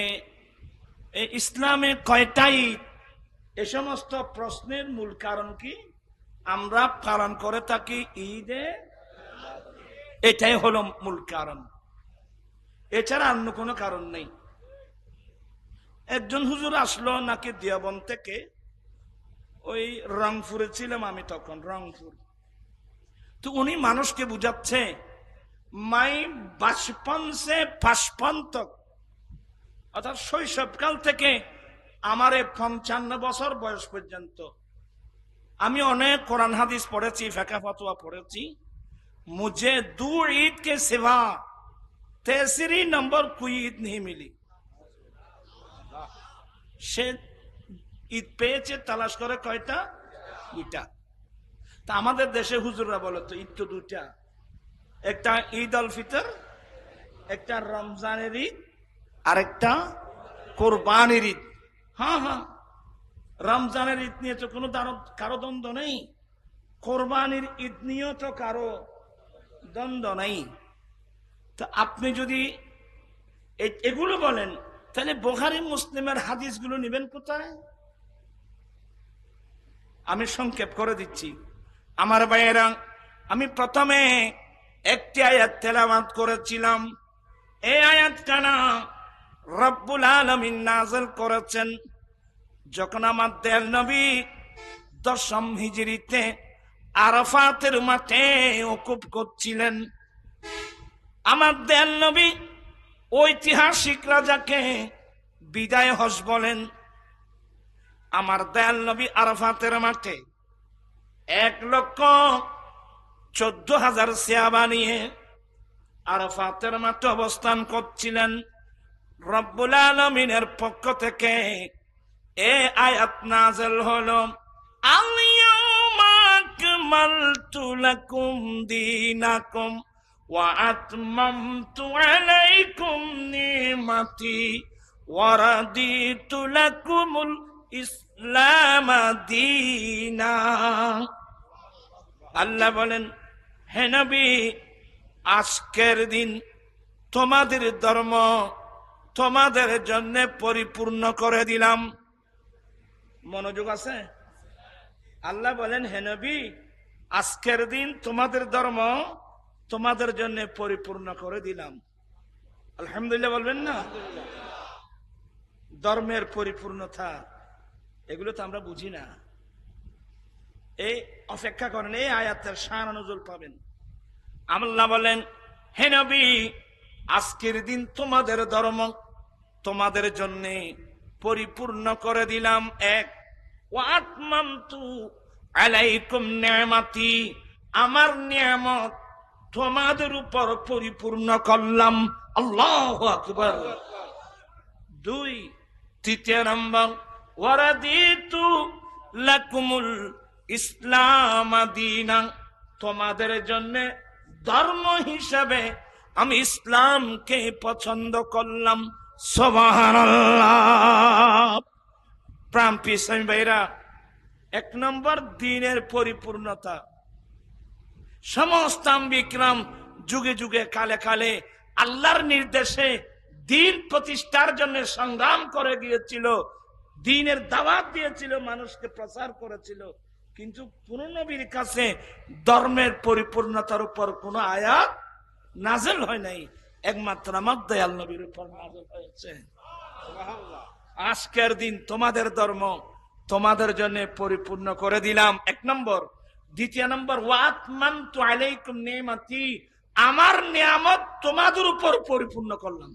ইসলামে কয়টা ঈদ, এ সমস্ত প্রশ্নের মূল কারণ কি? আমরা পালন করে থাকি ঈদে, এটাই হলো মূল কারণ, এছাড়া অন্য কোনো কারণ নেই। একজন হুজুর আসলো নাকি দেওবন্দ থেকে, ওই রংপুরে ছিলাম আমি তখন, রংপুর। তো উনি মানুষকে বুঝাচ্ছে, মাই বাচপন সে পাঁচপন তক, অর্থাৎ শৈশবকাল থেকে আমার ৫৫ বছর বয়স পর্যন্ত আমি অনেক কোরআন হাদিস পড়েছি, ফিকহ ফতোয়া পড়েছি। মুঝে 2 ईद के सिवा तीसरी नंबर कोई ईद नहीं मिली। সে ঈদ পেয়েছে, তালাশ করে কয়টা? 2টা। তা আমাদের দেশে হুজুররা বলে, তো ঈদ তো 2টা, একটা ঈদ আল ফিতর, একটা রমজানের ঈদ, আর একটা কোরবানির ঈদ। হ্যাঁ হ্যাঁ, রমজানের ঈদ নিয়ে তো কোনো কারো দ্বন্দ্ব নেই, কোরবানির ঈদ নিয়েও তো কারো দ্বন্দ্ব নেই। তো আপনি যদি এগুলো বলেন, তাহলে বুখারী মুসলিমের হাদিসগুলো নেবেন কোথায়? আমি সংক্ষেপ করে দিচ্ছি আমার ভাইয়েরা। আমি প্রথমে একটি আয়াত তেলাওয়াত করেছিলাম। এই আয়াতটা না রব্বুল আলামিন নাযিল করেছেন যখন আমার দয়াল নবী 10ম হিজরিতে আরাফাতের মাঠে ওকুফ করছিলেন। আমার দয়াল নবী ঐতিহাসিক রাজাকে বিদায় হজ বলেন। আমার দয়াল নবী আরাফাতের মাঠে 1,14,000 সাহাবা নিয়ে আরাফাতের মাঠে অবস্থান করছিলেন। রব্বুল আলামিনের পক্ষ থেকে এই আয়াত নাযিল হলো, আল-ইয়াওমা আকমালতু লাকুম দীনাকুম ওয়া আতমামতু আলাইকুম নি'মাতি ওয়া রাদিতু লাকুমুল ইসলাম দীনা। আল্লাহ বলেন, হে নবী, আজকের দিন তোমাদের ধর্ম তোমাদের জন্য পরিপূর্ণ করে দিলাম। মনোযোগ আছে? আল্লাহ বলেন, হে নবী, আজকের দিন তোমাদের ধর্ম তোমাদের জন্য পরিপূর্ণ করে দিলাম। আলহামদুলিল্লাহ বলবেন না? ধর্মের পরিপূর্ণতা এগুলো তো আমরা বুঝি না। এই অপেক্ষা করেন, এই আয়াতের শান নজুল পাবেন। আল্লাহ বলেন, হে নবী, আজকের দিন তোমাদের ধর্ম তোমাদের জন্য পরিপূর্ণ করে দিলাম। এক, ওয়া আতমামতু আলাইকুম নিয়ামাতি, আমার নিয়ামত তোমাদের উপর পরিপূর্ণ করলাম। আল্লাহু আকবার। দুই, তৃতীয় নম্বর, ওয়ারাদিতু লাকুমুল ইসলাম দীনা, তোমাদের জন্য ধর্ম হিসাবে আমি ইসলামকে পছন্দ করলাম। সুবহানাল্লাহ। প্রাণ পিসামি ভাইরা, এক নম্বর দ্বীনের পরিপূর্ণতা। সমস্ত বিক্রম যুগে যুগে কালে কালে আল্লাহর নির্দেশে দ্বীন প্রতিষ্ঠার জন্য সংগ্রাম করে গিয়েছিল, দ্বীনের দাওয়াত দিয়েছিল, মানুষকে প্রচার করেছিল, কিন্তু কোন নবীর কাছে ধর্মের পরিপূর্ণতার উপর কোন আয়াত নাযিল হয় নাই। একমাত্র আমার দয়াল নবীর উপর নাযিল হয়েছে। আজকের দিন তোমাদের ধর্ম তোমাদের জন্য পরিপূর্ণ করে দিলাম, এক নম্বর। দ্বিতীয় নম্বর, ওয়া আতমামতু আলাইকুম নিয়ামাতি, আমার নিয়ামত তোমাদের উপর পরিপূর্ণ করলাম।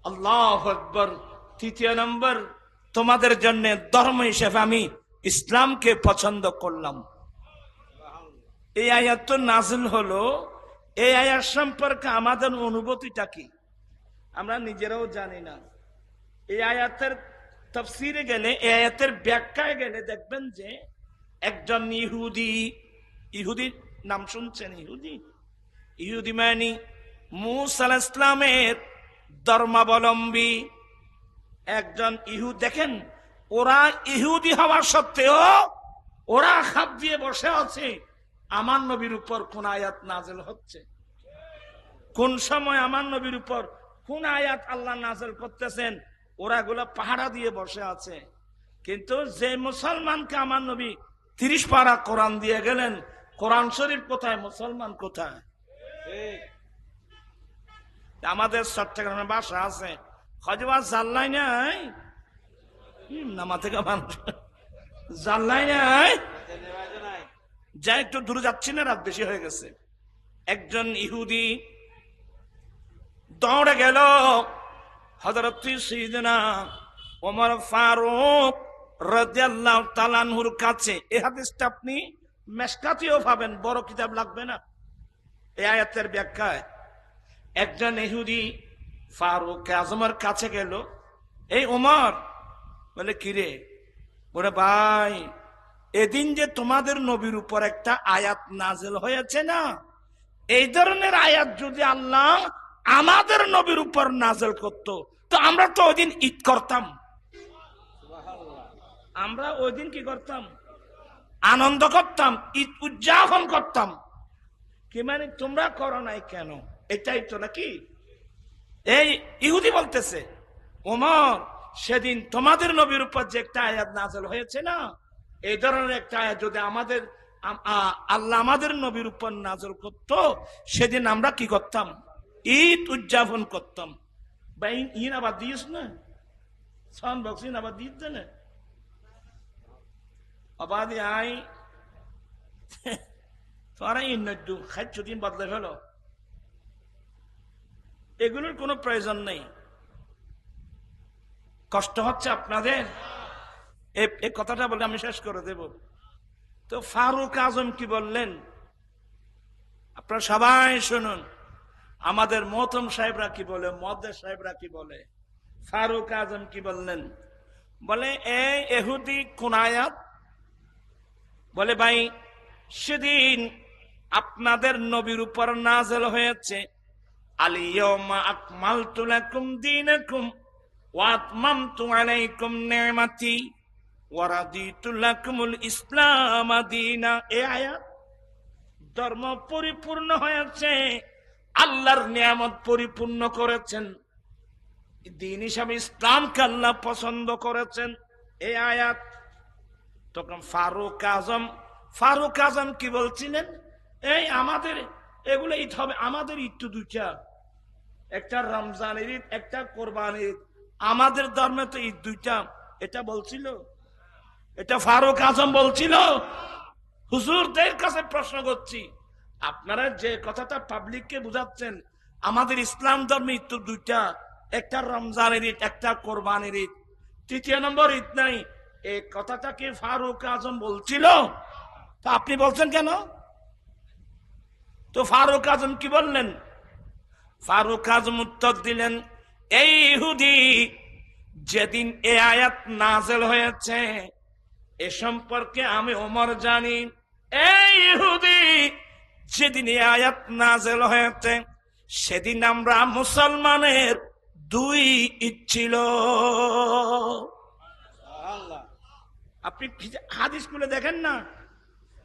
আল্লাহু আকবার। তৃতীয় নম্বর, তোমাদের জন্য ধর্ম হিসেবে আমি ইসলামকে পছন্দ করলাম। এই আয়াত তো নাযিল হলো, এই আয়াত সম্পর্কে আমাদের অনুভূতিটা কি আমরা নিজেরাও জানি না। এই আয়াতের তাফসীরে গেলে, এই আয়াতের ব্যাখ্যায় গেলে দেখবেন যে একজন ইহুদি নাম শুনছেন? ইহুদি মানে মূসা আলাইহিস সালামের ধর্মাবলম্বী একজন ইহুদি। দেখেন, ওরা ইহুদি হওয়া সত্ত্বেও ওরা খাপ দিয়ে বসে আছে আমার নবীর উপর কোন আয়াত নাযিল হচ্ছে, কোন সময় আমার নবীর উপর কোন আয়াত আল্লাহ নাযিল করতেছেন, ওরা গুলা পাহারা দিয়ে বসে আছে। কিন্তু যে মুসলমানকে আমার নবী 30 পারা কোরআন দিয়ে গেলেন, কোরআন শরীফ কোথায়, মুসলমান কোথায়? আমাদের চট্টগ্রামে বাসা আছে, হজবা জাল্লাই নাই নামা থেকে মানুষ জাল্লাই নাই, যা একটু দূরে যাচ্ছি না, রাত বেশি হয়ে গেছে। একজন ইহুদি দৌড়ে গেল হযরত সাইয়্যিদনা ওমর ফারুক রাদিয়াল্লাহু তাআলা আনহুর কাছে। এই হাদিসটা আপনি মেশকাতেও পাবেন, বড় কিতাব লাগবে না। এই আয়াতের ব্যাখ্যায় একজন ইহুদি ফারুক আজমের কাছে গেল। এই ওমর বলে, কিরে? বলে, ভাই, এদিন যে তোমাদের নবীর উপর একটা আয়াত নাযিল হয়েছে না, এই ধরনের আয়াত যদি আল্লাহ আমাদের নবীর উপর নাযিল করত, তো আমরা তো ওই দিন ঈদ করতাম। আমরা ওই দিন কি করতাম? আনন্দ করতাম, ঈদ উদযাপন করতাম। কি মানে তোমরা করো নাই কেন? এটাই তো নাকি? এই ইহুদি বলতেছে, ওমর, সেদিন তোমাদের নবীর উপর যে একটা আয়াত নাযিল হয়েছে না, এই ধরনের একটা আয়াত যদি আমাদের আল্লাহ আমাদের নবীর উপর নাযিল করত, সেদিন আমরা কি করতাম? ঈদ উদযাপন করতাম। বা ইন আবার দিস না, সাউন্ড বক্স ইন আবার দিস না, আবাদি আই তোরা ইন নদ্দু খাদ্য দিন বদলে ফেলো। এগুলোর কোনো প্রয়োজন নেই। কষ্ট হচ্ছে আপনাদের? এই কথাটা বলে আমি শেষ করে দেব। তো ফারুক আজম কি বললেন আপনারা সবাই শুনুন। আমাদের মোহতম সাহেবরা কি বলে, মুয়াদ্দিস সাহেবরা কি বলে, ফারুক আজম কি বললেন? বলে, এই ইহুদি কোন আয়াত? বলে, ভাই, সেদিন আপনাদের নবীর উপর নাযিল হয়েছে, আল-ইয়াওমা আকমালতু লাকুম দীনাকুম ওয়া আতমামতু আলাইকুম নি'মাতি ওয়া রাদিতু লাকুমুল ইসলাম দীনা। এই আয়াত ধর্ম পরিপূর্ণ হয়েছে, আল্লাহর নিয়ামত পরিপূর্ণ করেছেন, দিন হিসাবে ইসলামকে আল্লাহ পছন্দ করেছেন। এই আয়াত তখন ফারুক আজম কি বলছিলেন, এই আমাদের এগুলো ঈদ হবে, আমাদের ঈদ তো দুইটা, একটা রমজানের ঈদ, একটা কোরবানির ঈদ, আমাদের ধর্মে তো ঈদ দুইটা। এটা বলছিল, এটা ফারুক আজম বলছিল। হুজুরদের কাছে প্রশ্ন করছি, আপনারা যে কথাটা পাবলিককে বুঝাচ্ছেন, আমাদের ইসলাম ধর্মে ঈদ তো দুইটা, একটা রমজানের ঈদ, একটা কোরবানির ঈদ, তৃতীয় নম্বর ঈদ নাই, এই কথাটা কি ফারুক আজম বলছিল? তো আপনি বলছেন কেন? তো ফারুক আজম কি বললেন? ফারুক আজম উত্তর দিলেন, এই ইহুদি যেদিন এ আয়াত নাযিল হয়েছে এ সম্পর্কে আমি ওমর জানি। এই ইহুদি যেদিন এ আয়াত নাযিল হয়েছে সেদিন আমরা মুসলমানের দুই ঈদ ছিল। আপনি হাদিস খুলে দেখেন না,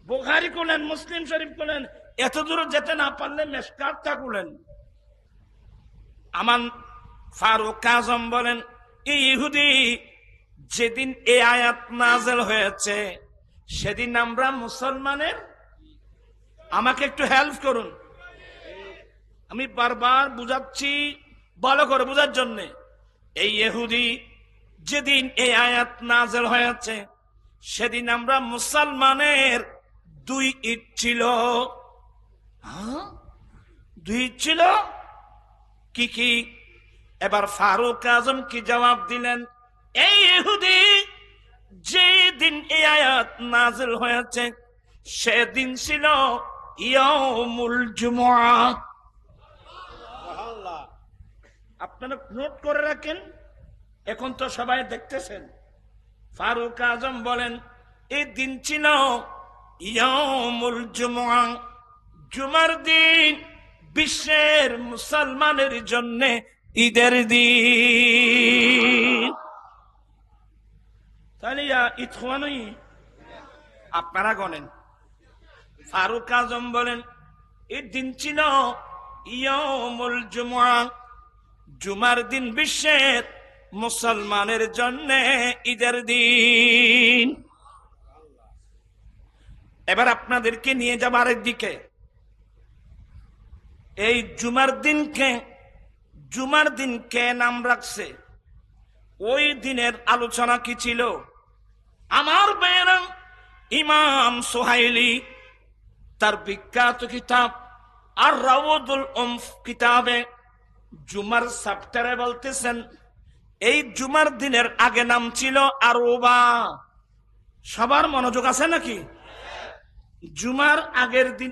বুখারী খুলেন, মুসলিম শরীফ খুলেন, এত দূর যেতে না পারলে মেশকাতটা খুলেন। আমান ফারুক আজম বলেন, এই ইহুদি যেদিন এই আয়াত নাযিল হয়েছে সেদিন আমরা মুসলমানের, আমাকে একটু হেল্প করুন, আমি বারবার বুঝাচ্ছি ভালো করে বুঝার জন্য। এই ইহুদি যেদিন এই আয়াত নাযিল হয়েছে সেদিন আমরা মুসলমানের দুই ঈদ ছিল। হ্যাঁ, দুই ঈদ ছিল, কি কি? এবার ফারুক আজম কি জবাব দিলেন, এই ইহুদি যেদিন এই আয়াত নাযিল হয়েছে সেদিন ছিল ইয়াউমুল জুমআ। আপনারা নোট করে রাখেন, এখন তো সবাই দেখতেছেন। ফারুক আজম বলেন, এই দিন ছিল ইয়াউমুল জুমআ, জুমার দিন, বিশ্বের মুসলমানের জন্য ঈদের দিন। তাহলে ঈদ হওয়া নই, আপনারা গণেন। ফারুক আজম বলেন, এই দিন ছিল ইয়াউমুল জুমআ, জুমার দিন, বিশ্বের মুসলমানের জন্য ঈদের দিন। এবার আপনাদেরকে নিয়ে যাব আরেক দিকে। এই জুমার দিনকে নাম রাখছে, ওই দিনের আলোচনা কি ছিল? আমার বেরা ইমাম সুহাইলি তার বিখ্যাত কিতাব আর রাওদুল উমফ কিতাবে জুমার চ্যাপ্টারে বলতেছেন, এই জুমার দিনের আগে নাম ছিল আরবা। সবার মনোযোগ আছে নাকি? জুমার আগের দিন,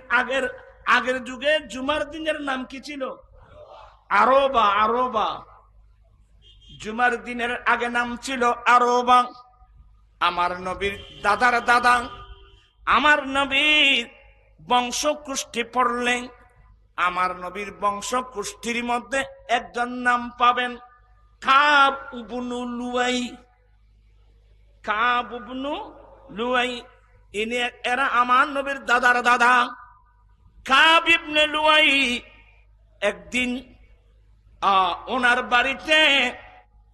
আগের যুগে জুমার দিনের নাম কি ছিল? আরবা। জুমার দিনের আগে নাম ছিল আরবা। আমার নবীর দাদার দাদা, আমার নবীর বংশ কুষ্টি পড়লে আমার নবীর বংশ কুষ্টির মধ্যে একজন নাম পাবেন, কাব ইবনু লুয়াই। কাব ইবনু লুয়াই, এরা আমার নবীর দাদার দাদা। কাব ইবনে লুয়াই একদিন ওনার বাড়িতে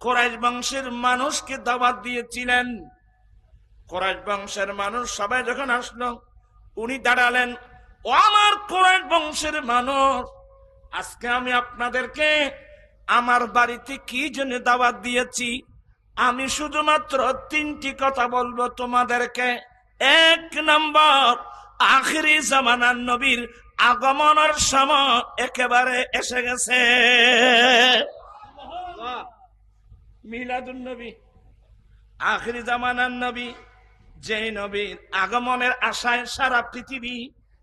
কুরাইশ বংশের মানুষকে দাওয়াত দিয়েছিলেন। কুরাইশ বংশের মানুষ সবাই যখন আসলো, উনি দাঁড়ালেন, ও আমার কুরাইশ বংশের মানুষ, আজকে আমি আপনাদেরকে আমার বাড়িতে কি জন্য দাওয়াত দিয়েছি, আমি শুধুমাত্র তিনটি কথা বলবো তোমাদেরকে। এক নম্বর, আখিরি জামানার নবীর আগমনের সময় একেবারে এসে গেছে। মিলাদুন নবী, আখিরি জামানার নবী, যেই নবীর আগমনের আশায় সারা পৃথিবী,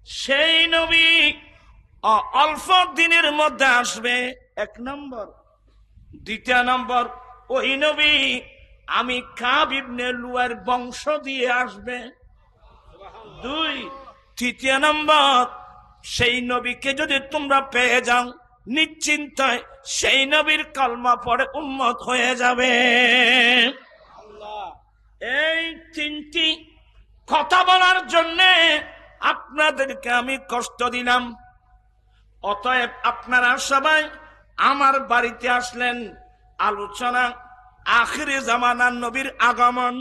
সেই নবী অল্প দিনের মধ্যে আসবে, এক নম্বর। দ্বিতীয় নম্বর, ওই নবী আমি কাব ইবনে লুয়াইর বংশ দিয়ে আসবে। দুই, তৃতীয় নম্বর, সেই নবীকে যদি তোমরা পেয়ে যাও নিশ্চিন্তায় সেই নবীর কলমা পড়ে উম্মত হয়ে যাবে। এই তিনটি কথা বলার জন্য আপনাদেরকে আমি কষ্ট দিলাম, অতএব আপনারা সবাই আমার বাড়িতে আসলেন। আলোচনা আখিরি জামানার নবীর আগমন,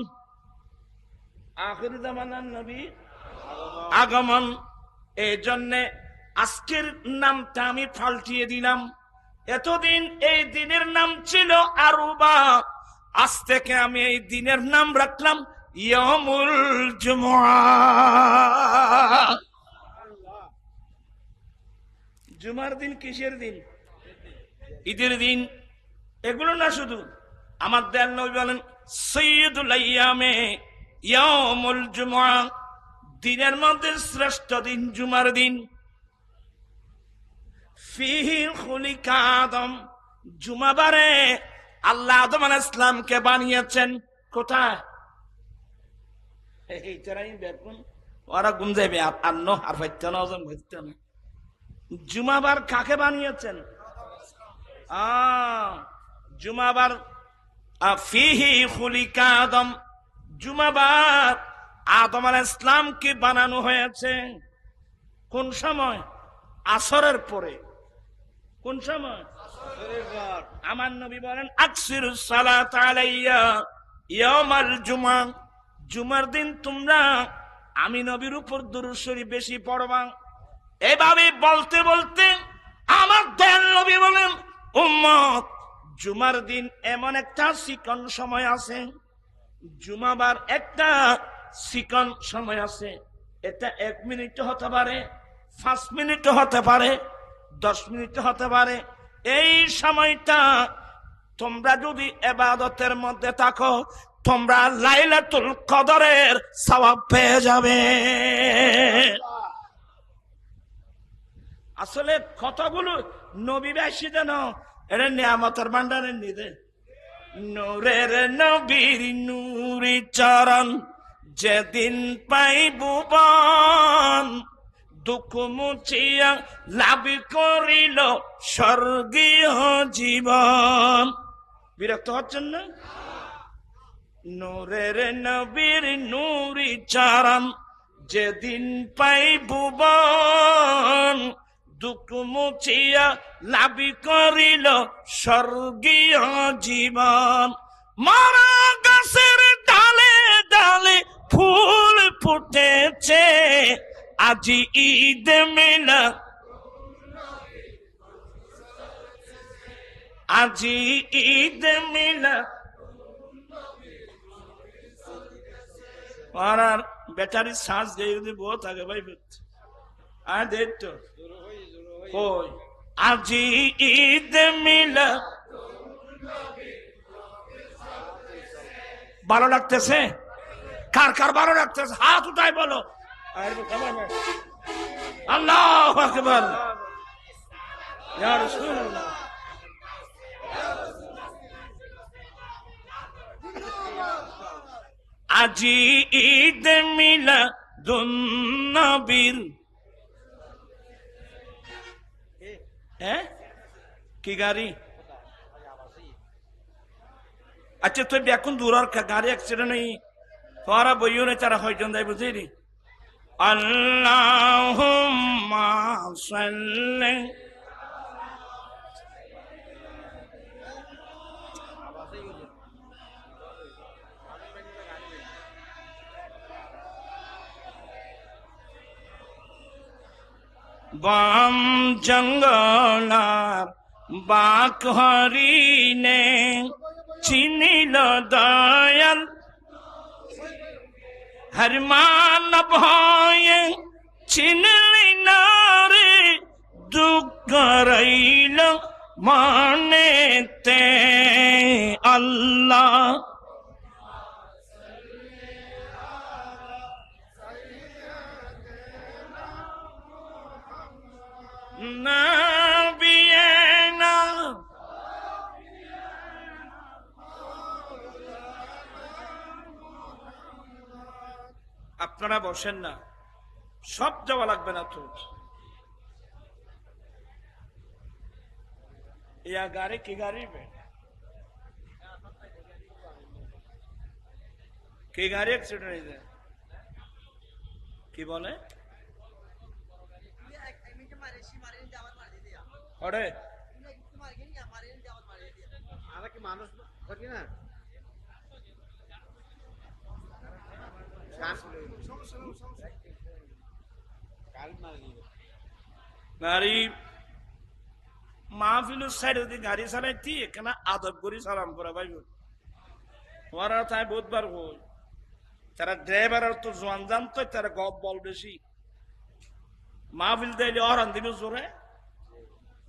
আখিরি জামানার নবীর আগমন। এই জন্যে আজকের নামটা আমি পাল্টিয়ে দিলাম। এতদিন এই দিনের নাম ছিল আরুবা, আজ থেকে আমি এই দিনের নাম রাখলাম ইয়াউমুল জুমআ। জুমার দিন কিসের দিন? ঈদের দিন। এগুলো না শুধু, আমার দয়াল নবী বলেন সাইয়্যিদুল আইয়ামে ইয়াউমুল জুমআ, দিনের মধ্যে শ্রেষ্ঠ দিন জুমার দিন। ফিহি খুলিকা আদম, জুমাবারে আল্লাহ আদম আলাইহিস সালামকে বানিয়েছেন। কোথায়? এই তারাই দেখুন ওরা গুম যাবে আন্ন আর ফাইতে না ওজন হইতে না। জুমাবার কাকে বানিয়েছেন? জুমাবার ফিহি খুলিকা আদম, জুমাবার আদম আলাইহিস সালামকে বানানো হয়েছে। কোন সময়? আসরের পরে। কোন সময়? আমার নবী বলেন আকসিরুস সালাত আলাইয়া ইয়াউমাল জুমআ, জুমার দিন তোমরা আমি নবীর উপর দুরূদ শরীফ বেশি পড়বা। এভাবে বলতে বলতে আমার দয়াল নবী বলেন উম্মত, জুমার দিন এমন একটা চিকন সময় আছে, জুমাবার একটা চিকন সময় আছে। এটা 1 মিনিট হতে পারে, 5 মিনিট হতে পারে, 10 মিনিট হতে পারে। এই সময়টা তোমরা যদি ইবাদতের মধ্যে থাকো, তোমরা লাইলাতুল কদরের সওয়াব পেয়ে যাবে। আসলে কতগুলো নবী বেশি যেন এটা নিয়ামতের ভান্ডারের নিদে। নূরের নবীর নূরি চরণ যেদিন পাইব বন, দুঃখ মুছিয়া লাভ করিল স্বর্গীয় জীবন। বিরক্ত হচ্ছেন না? নূরের নবীর নূরি চরণ যেদিন পাইব বন, দুঃখ মুছিয়া লাভ করিল স্বর্গীয় জীবন। মারা গাছের ডালে ডালে ফুল ফুটেছে, আজি ঈদ মিলাদ, আজি ঈদ মিলাদ। আর ব্যাটারি চার্জ দিয়ে যদি বহু থাকে ভাই, আর দেখ তো কই আজি ঈদ মিলাদ। ভালো লাগতেছে? কার কার ভালো লাগতেছে হাত উঠাই বলো। আল্লাহু আকবার, ইয়া রাসূলুল্লাহ। আজি ঈদ মিলাদুন নবীর। কি গাড়ি? আচ্ছা তুই এখন দূরের গাড়ি অ্যাক্সিডেন্ট নেই তোরা বইও নেই, তারা হয়জন যাই বুঝলি। আল্লাহুম্মা সাল্লি বাম জঙ্গলার বাক হরিণে চিনিল দয়াল, হরমান ভয়ে চিনলি না রে, দুঃখ রইল মনেতে। আল্লাহ নবিয়েনা। আপনারা বসেন না, সব যাওয়া লাগবে না তো। ইয়া গাড়ি কি গাড়ি কি গাড়ি অ্যাক্সিডেন্ট হয়েছে? কি বলে ওরে আমরা কি মানুষ করি না? নারী মাহফিলের সাইডে যদি গাড়ি চালাইতি এখানে আদব করে সালাম করা ভাই ওরা তাই বহুতবার হই তারা ড্রাইভার তো জোয়ান জানতো তারা গপ বল বেশি মাহফিল দিলে অরান দিবে জোরে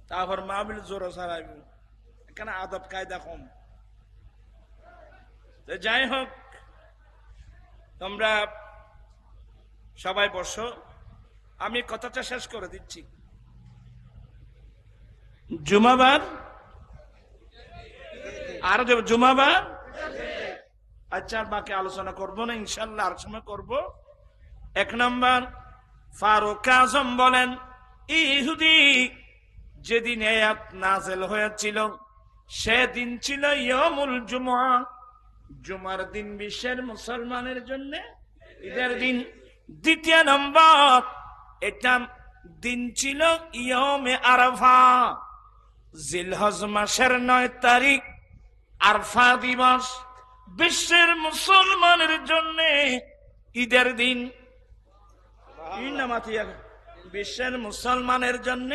তারপর মাহফিল জোরে চালাইব এখানে আদব কায়দা কম। যাই হোক তোমরা সবাই বসো, আমি কথাটা শেষ করে দিচ্ছি। জুমাবার আর জুমাবার আচ্ছা বাকি আলোচনা করবো না ইনশাল্লাহ আর সময় করবো। 1 নম্বর ফারুক আজম বলেন ইহুদি যেদিন আয়াত নাযিল হয়েছিল সেদিন ছিল ইয়ামুল জুমআ, জুমার দিন বিশ্বের মুসলমানের জন্য ঈদের দিন। 2 নম্বর এটা দিন ছিল ইয়ামে আরাফা, জিলহজ মাসের 9 তারিখ আরফা দিবস বিশ্বের মুসলমানের জন্য ঈদের দিন। বিশ্বের মুসলমানের জন্য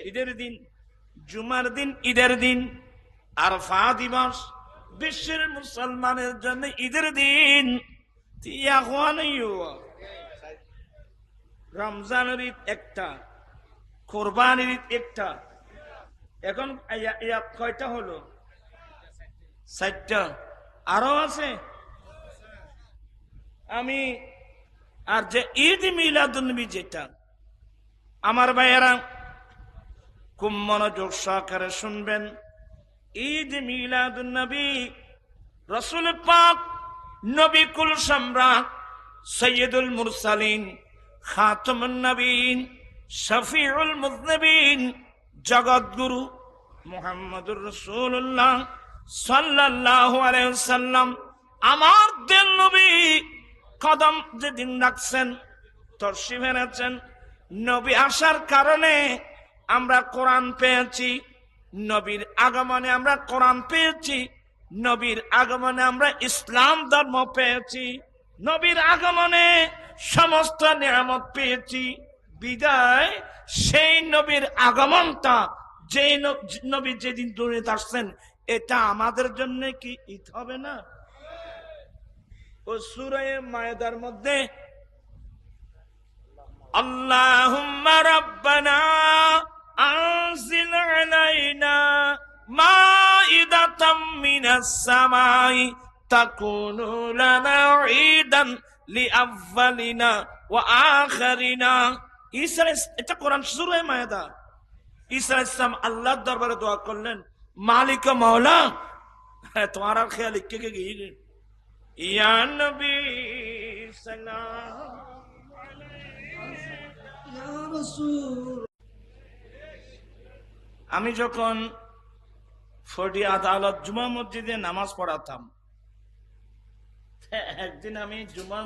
ঈদের দিন, জুমার দিন ঈদের দিন, আরফা দিবস বিশ্বের মুসলমানের জন্য ঈদের দিন। রমজানের ঈদ একটা, কোরবানির ঈদ একটা, এখন কয়টা হলো? 4টা, আরো আছে। আমি আর যে ঈদ মিলাদুন্নবী যেটা আমার ভাইয়েরা খুব মনোযোগ সহকারে শুনবেন। ঈদ মিলাদুন্নবী রাসূল পাক নবী কুল সম্রাট সৈয়দুল মুরসালিন খাতামুন নবীন শফিউল মুযনিবিন জগৎগুরু মুহাম্মদুর রাসূলুল্লাহ সাল্লাল্লাহু আলাইহি ওয়াসাল্লাম আমার দিল নবী কদম যেদিন রাখছেন তশরিফ এনেছেন, নবী আসার কারণে আমরা কোরআন পেয়েছি, নবীর আগমনে আমরা কোরআন পেয়েছি, নবীর আগমনে আমরা ইসলাম ধর্ম পেয়েছি, নবীর আগমনে সমস্ত নিয়ামত পেয়েছি। বিদায় সেই নবীর আগমনটা, যে নবী যেদিন দুনিয়াতে আসছেন, এটা আমাদের জন্য কি ঈদ হবে না? ও সূরা মায়েদার মধ্যে আল্লাহুম্মা রাব্বানা আনজিল আলাইনা মাইদাতাম মিনাস সামাই তাকুনু লানা ঈদান লিআউয়ালিনা ওয়া আখিরিনা। ঈসা, এটা কোরআন সূরা মায়েদা। ঈসা আলাইহিস সালাম আল্লাহর দরবারে দোয়া করলেন, মালিক মাওলা তোমার খেয়াল কে গিয়ে ইয়া নবী সালাম ইয়া রাসূল। আমি যখন ফটি আদালত জুমা মসজিদে নামাজ পড়াতাম, একদিন আমি জুমা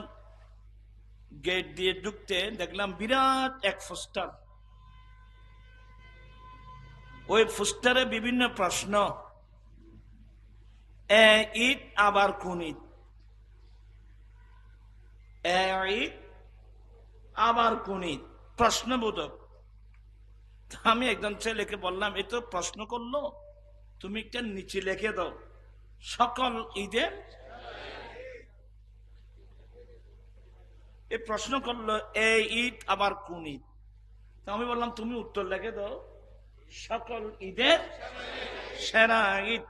গেট দিয়ে ঢুকতে দেখলাম বিরাট এক পোস্টার। ওই পোস্টারে বিভিন্ন প্রশ্ন, ঈদ আবার কোন ঈদ, ঈদ আবার কোন ঈদ, প্রশ্নবোধক। আমি একজন ছেলেকে বললাম, এ তো প্রশ্ন করলো, তুমি একটা নিচে লিখে দাও সকল ঈদের। এই প্রশ্ন করলো এই ঈদ আবার কোন ঈদ। আমি বললাম তুমি উত্তর লিখে দাও সকল ঈদের সেরা ঈদ।